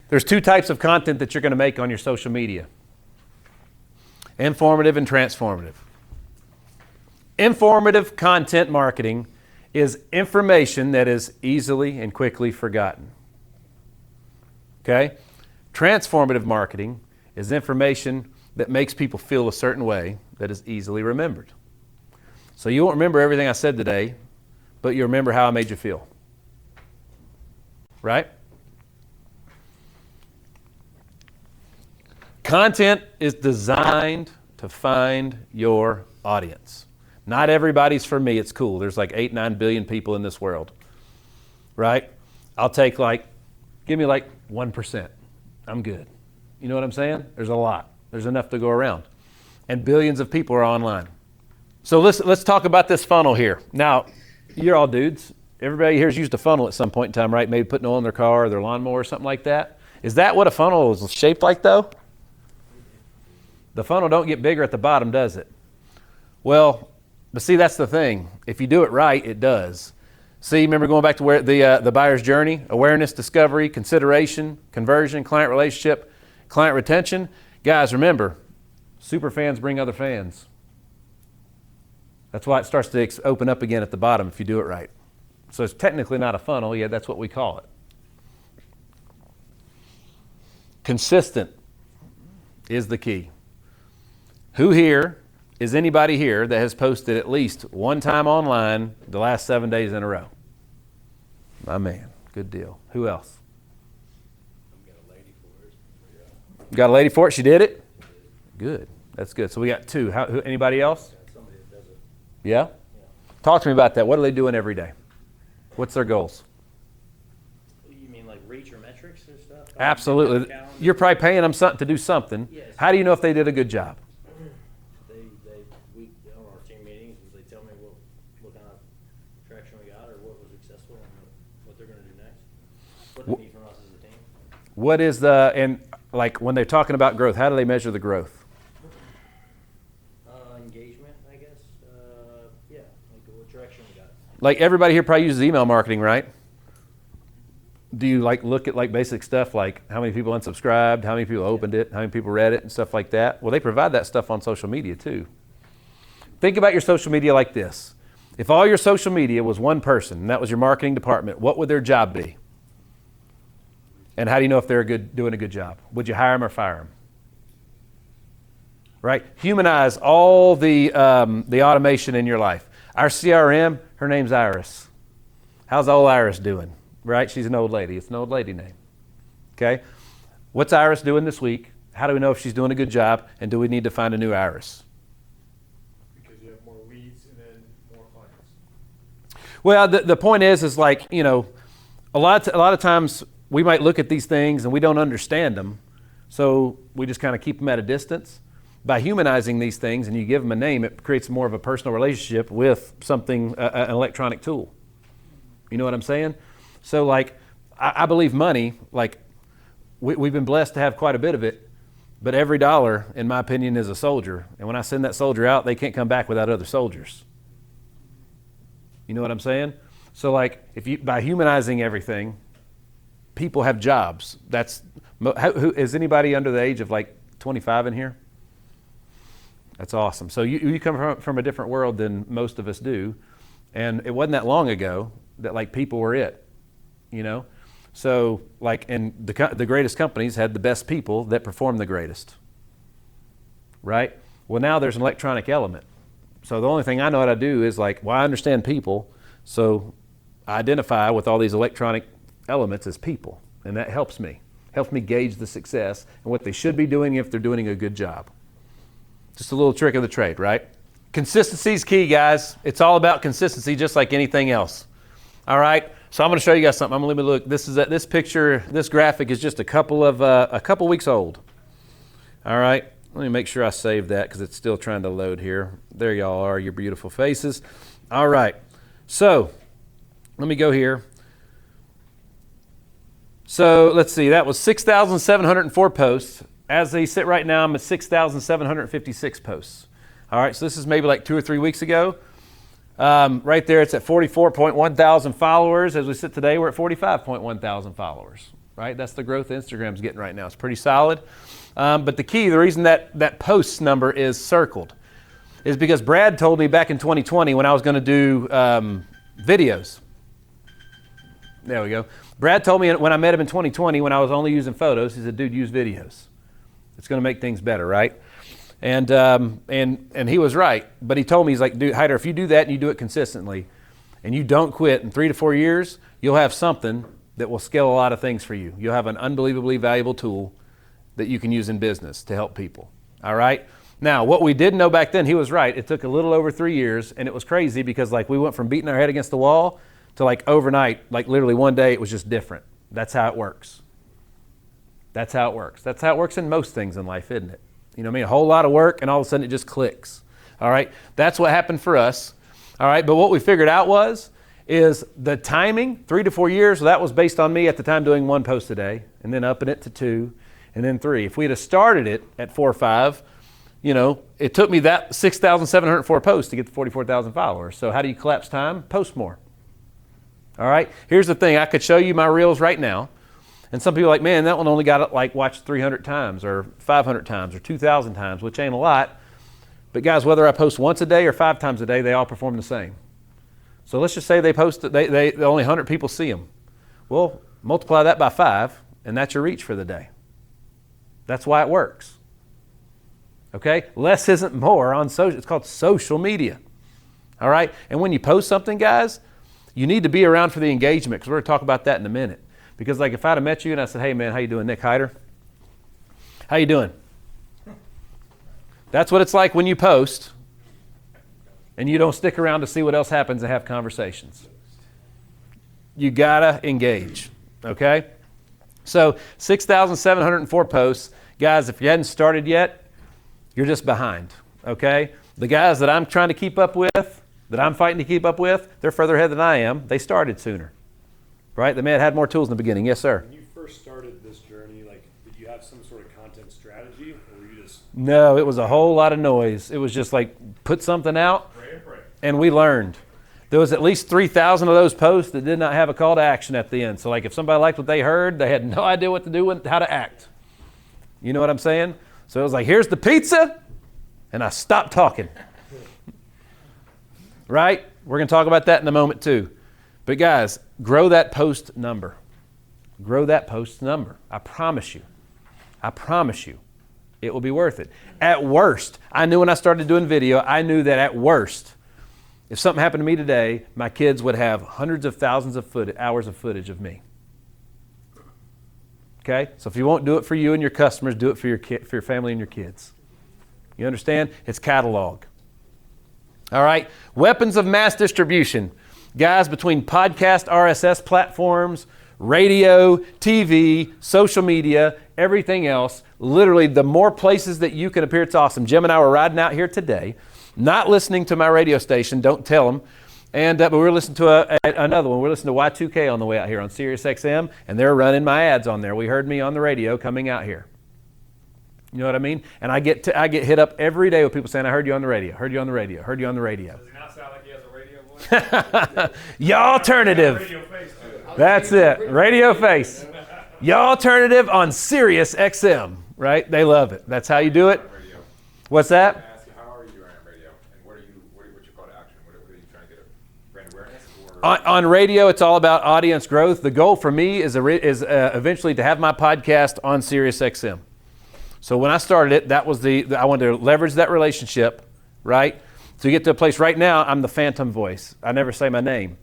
There's two types of content that you're going to make on your social media. Informative and transformative. Informative content marketing is information that is easily and quickly forgotten. Okay? Transformative marketing is information that makes people feel a certain way that is easily remembered. So you won't remember everything I said today, but you remember how I made you feel. Right? Content is designed to find your audience. Not everybody's for me. It's cool. There's like 8-9 billion people in this world. Right? I'll take give me 1%. I'm good. You know what I'm saying? There's a lot. There's enough to go around. And billions of people are online. So let's talk about this funnel here. Now, you're all dudes. Everybody here's used a funnel at some point in time, right? Maybe putting oil in their car or their lawnmower or something like that. Is that what a funnel is shaped like, though? The funnel don't get bigger at the bottom, does it? Well, but see, that's the thing. If you do it right, it does. See, remember going back to where the buyer's journey, awareness, discovery, consideration, conversion, client relationship, client retention. Guys, remember, super fans bring other fans. That's why it starts to open up again at the bottom if you do it right. So it's technically not a funnel, yet that's what we call it. Consistent is the key. Who here is anybody here that has posted at least one time online the last 7 days in a row? My man, good deal. Who else? Got a lady for it. Got a lady for it? She did it? Good. That's good. So we got two. Anybody else? Somebody that does it. Yeah? Talk to me about that. What are they doing every day? What's their goals? You mean like reach or metrics or stuff? Absolutely. You're probably paying them something to do something. Yes. How do you know if they did a good job? We on our team meetings, they tell me what kind of traction we got or what was successful and what they're going to do next. What they need from us as a team. What is when they're talking about growth, how do they measure the growth? Engagement, I guess. What traction we got. Like everybody here probably uses email marketing, right? Do you look at basic stuff like how many people unsubscribed, how many people opened it, how many people read it and stuff like that? Well, they provide that stuff on social media too. Think about your social media like this. If all your social media was one person and that was your marketing department, what would their job be? And how do you know if they're doing a good job? Would you hire them or fire them? Right? Humanize all the automation in your life. Our CRM, her name's Iris. How's old Iris doing? Right? She's an old lady. It's an old lady name. Okay? What's Iris doing this week? How do we know if she's doing a good job? And do we need to find a new Iris? Because you have more leads and then more clients. Well, the point is a lot of times we might look at these things and we don't understand them. So we just kind of keep them at a distance. By humanizing these things and you give them a name, it creates more of a personal relationship with something, an electronic tool. You know what I'm saying? So I believe money, we've been blessed to have quite a bit of it, but every dollar, in my opinion, is a soldier. And when I send that soldier out, they can't come back without other soldiers. You know what I'm saying? So by humanizing everything, people have jobs. Who is anybody under the age of 25 in here? That's awesome. So you come from a different world than most of us do. And it wasn't that long ago that people were it, So and the greatest companies had the best people that performed the greatest, right? Well, now there's an electronic element. So the only thing I know how to do is I understand people. So I identify with all these electronic elements as people. And that helps me gauge the success and what they should be doing if they're doing a good job. Just a little trick of the trade, right? Consistency is key, guys. It's all about consistency, just like anything else. All right. So I'm going to show you guys something. Let me look. This picture. This graphic is just a couple weeks old. All right. Let me make sure I save that because it's still trying to load here. There y'all are, your beautiful faces. All right. So let me go here. So let's see. That was 6,704 posts. As they sit right now, I'm at 6,756 posts. All right, so this is maybe 2 or 3 weeks ago. Right there, it's at 44.1 thousand followers. As we sit today, we're at 45.1 thousand followers. right? That's the growth Instagram's getting right now. It's pretty solid. But the reason that posts number is circled is because Brad told me back in 2020 when I was going to do videos. There we go. Brad told me when I met him in 2020 when I was only using photos, he said, dude, use videos. It's going to make things better, right? And he was right. But he told me, he's like, dude, Hyder, if you do that and you do it consistently and you don't quit, in 3 to 4 years, you'll have something that will scale a lot of things for you. You'll have an unbelievably valuable tool that you can use in business to help people, all right? Now, what we didn't know back then, he was right. It took a little over 3 years, and it was crazy because like we went from beating our head against the wall to like overnight, like literally one day, it was just different. That's how it works. That's how it works. That's how it works in most things in life, isn't it? You know what I mean? A whole lot of work, and all of a sudden it just clicks, all right? That's what happened for us, all right? But what we figured out is the timing, 3 to 4 years, so that was based on me at the time doing 1 post a day, and then upping it to 2, and then 3. If we'd have started it at 4 or 5, you know, it took me that 6,704 posts to get to 44,000 followers. So how do you collapse time? Post more. All right. Here's the thing. I could show you my reels right now. And some people are like, man, that one only got like watched 300 times or 500 times or 2,000 times, which ain't a lot. But guys, whether I post once a day or 5 times a day, they all perform the same. So let's just say they post, they only 100 people see them. Well, multiply that by 5, and that's your reach for the day. That's why it works. Okay? Less isn't more on social. It's called social media. All right? And when you post something, guys, you need to be around for the engagement, because we're going to talk about that in a minute. Because like if I'd have met you and I said, hey man, how you doing? Nick Hyder. How you doing? That's what it's like when you post and you don't stick around to see what else happens and have conversations. You gotta engage, okay? So 6,704 posts. Guys, if you hadn't started yet, you're just behind, okay? The guys that I'm trying to keep up with, that I'm fighting to keep up with, they're further ahead than I am. They started sooner, right? They may have had more tools in the beginning. Yes, sir? When you first started this journey, like, did you have some sort of content strategy, or were you just... No, it was a whole lot of noise. It was just like, put something out, and we learned. There was at least 3,000 of those posts that did not have a call to action at the end. So like if somebody liked what they heard, they had no idea what to do and how to act. You know what I'm saying? So it was like, here's the pizza, and I stopped talking. Right? We're going to talk about that in a moment too. But guys, grow that post number. Grow that post number. I promise you. I promise you. It will be worth it. At worst, I knew when I started doing video, I knew that at worst, if something happened to me today, my kids would have hundreds of thousands of hours of footage of me. Okay? So if you won't do it for you and your customers, do it for your family and your kids. You understand? It's catalog. All right? Weapons of mass distribution. Guys, between podcast, RSS platforms, radio, TV, social media, everything else, literally the more places that you can appear, it's awesome. Jim and I were riding out here today, not listening to my radio station, don't tell them, but we were listening to another one. We're listening to Y2K on the way out here on Sirius XM, and they're running my ads on there. We heard me on the radio coming out here. You know what I mean? And I get hit up every day with people saying, I heard you on the radio, heard you on the radio, heard you on the radio. Does he not sound like he has a radio voice? Y'alternative. Radio face, too. That's it. Radio face. Y'alternative on Sirius XM, right? They love it. That's how you do it. What's that? On radio, it's all about audience growth. The goal for me is eventually to have my podcast on Sirius XM. So when I started it, that was I wanted to leverage that relationship, right? To get to a place right now, I'm the phantom voice. I never say my name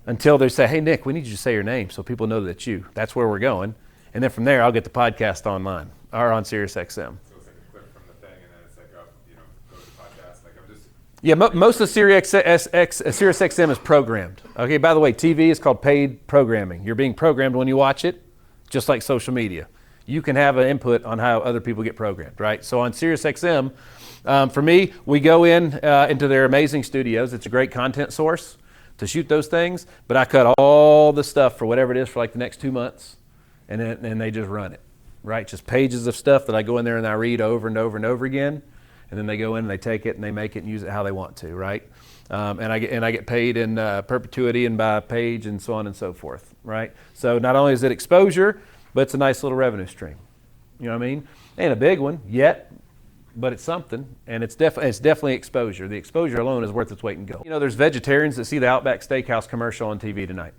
until they say, hey, Nick, we need you to say your name so people know that it's you. That's where we're going. And then from there, I'll get the podcast online or on Sirius XM. So it's like a clip from the thing, and then it's like, go to the podcast. Like I'm just... Yeah, most of Sirius XM is programmed. Okay, by the way, TV is called paid programming. You're being programmed when you watch it, just like social media. You can have an input on how other people get programmed, right? So on Sirius XM, for me, we go into their amazing studios. It's a great content source to shoot those things, but I cut all the stuff for whatever it is for like the next 2 months, and then they just run it, right? Just pages of stuff that I go in there and I read over and over and over again. And then they go in and they take it and they make it and use it how they want to, right? And I get paid in perpetuity and by page and so on and so forth, right? So not only is it exposure, but it's a nice little revenue stream. You know what I mean? Ain't a big one yet, but it's something, and it's definitely exposure. The exposure alone is worth its weight in gold. You know, there's vegetarians that see the Outback Steakhouse commercial on TV tonight.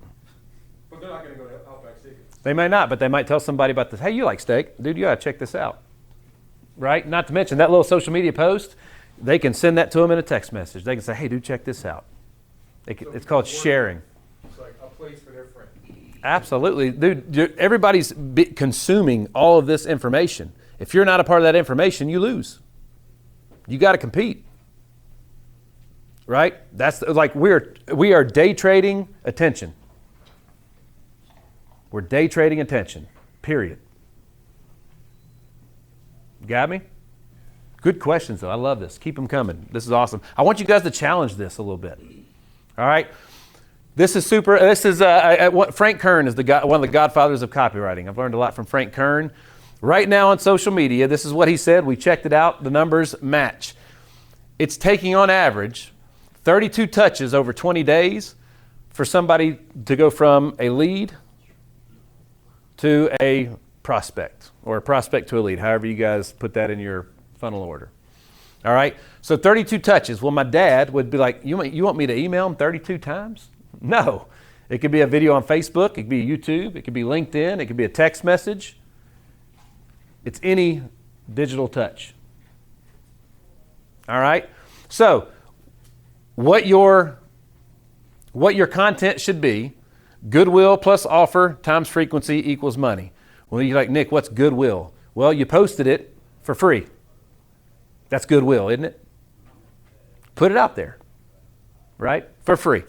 But they're not gonna go to Outback Steakhouse. They may not, but they might tell somebody about this. Hey, you like steak? Dude, you gotta check this out. Right? Not to mention that little social media post, they can send that to them in a text message. They can say, hey, dude, check this out. It's called sharing. It's like a place for their friend. Absolutely. Dude, everybody's consuming all of this information. If you're not a part of that information, you lose. You got to compete. Right? That's like we are day trading attention. We're day trading attention. Period. Got me? Good questions, though. I love this. Keep them coming. This is awesome. I want you guys to challenge this a little bit. All right? This is super. This is Frank Kern is one of the godfathers of copywriting. I've learned a lot from Frank Kern. Right now on social media, this is what he said. We checked it out. The numbers match. It's taking on average 32 touches over 20 days for somebody to go from a lead to a prospect, or a prospect to a lead, however you guys put that in your funnel order. All right, so 32 touches. Well, my dad would be like, you want me to email him 32 times? No. It could be a video on Facebook, it could be YouTube, it could be LinkedIn, it could be a text message. It's any digital touch. All right, so what your content should be, goodwill plus offer times frequency equals money. Well, you're like, Nick, what's goodwill? Well, you posted it for free. That's goodwill, isn't it? Put it out there, right? For free.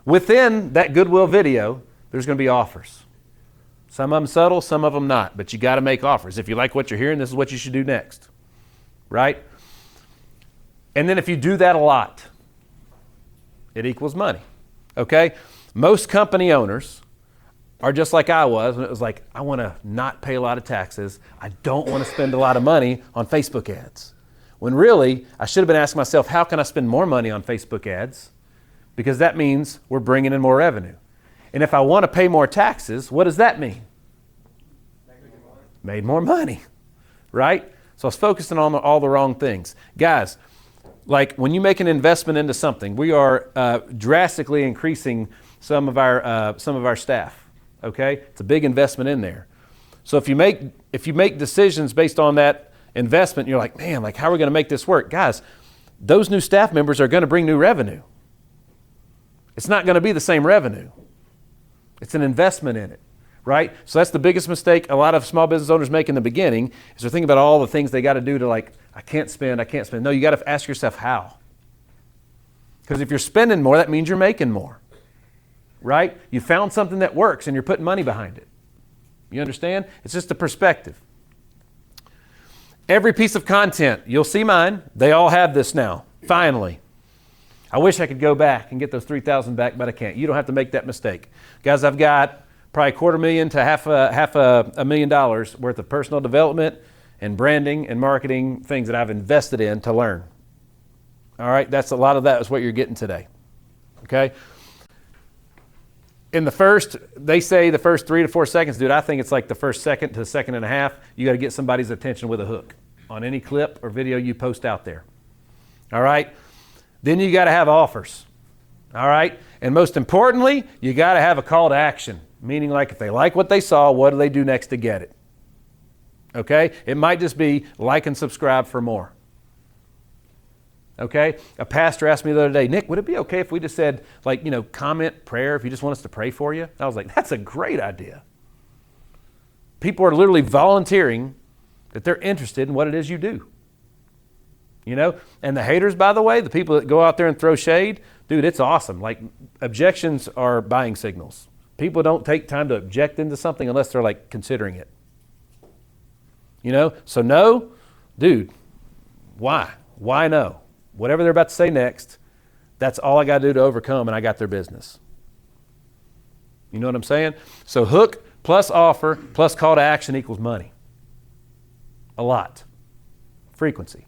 Within that goodwill video, there's going to be offers. Some of them subtle, some of them not, but you got to make offers. If you like what you're hearing, this is what you should do next, right? And then if you do that a lot, it equals money, okay? Most company owners are just like I was, and it was like, I want to not pay a lot of taxes. I don't want to spend a lot of money on Facebook ads. When really, I should have been asking myself, how can I spend more money on Facebook ads? Because that means we're bringing in more revenue. And if I want to pay more taxes, what does that mean? Made more money, right? So I was focusing on all the wrong things. Guys, like when you make an investment into something, we are drastically increasing some of our staff. Okay, it's a big investment in there. So if you make decisions based on that investment, you're like, man, like how are we going to make this work, guys? Those new staff members are going to bring new revenue. It's not going to be the same revenue. It's an investment in it, right? So that's the biggest mistake a lot of small business owners make in the beginning is they're thinking about all the things they got to do to like, I can't spend. No, you got to ask yourself how. Because if you're spending more, that means you're making more. Right? You found something that works and you're putting money behind it. You understand? It's just a perspective. Every piece of content, you'll see mine, they all have this now, finally. I wish I could go back and get those 3,000 back, but I can't. You don't have to make that mistake. Guys, I've got probably $250,000 to half a million dollars worth of personal development and branding and marketing things that I've invested in to learn. All right? That's a lot of that is what you're getting today. Okay? They say the first 3 to 4 seconds, dude, I think it's like the first second to a second and a half, you got to get somebody's attention with a hook on any clip or video you post out there. All right? Then you got to have offers. All right? And most importantly, you got to have a call to action, meaning like if they like what they saw, what do they do next to get it? Okay? It might just be like and subscribe for more. Okay? A pastor asked me the other day, Nick, would it be okay if we just said, like, comment, prayer, if you just want us to pray for you? I was like, that's a great idea. People are literally volunteering that they're interested in what it is you do. And the haters, by the way, the people that go out there and throw shade, dude, it's awesome. Like, objections are buying signals. People don't take time to object into something unless they're, like, considering it. So no, dude, why? Why no? Whatever they're about to say next, that's all I got to do to overcome, and I got their business. You know what I'm saying? So hook plus offer plus call to action equals money. A lot. Frequency.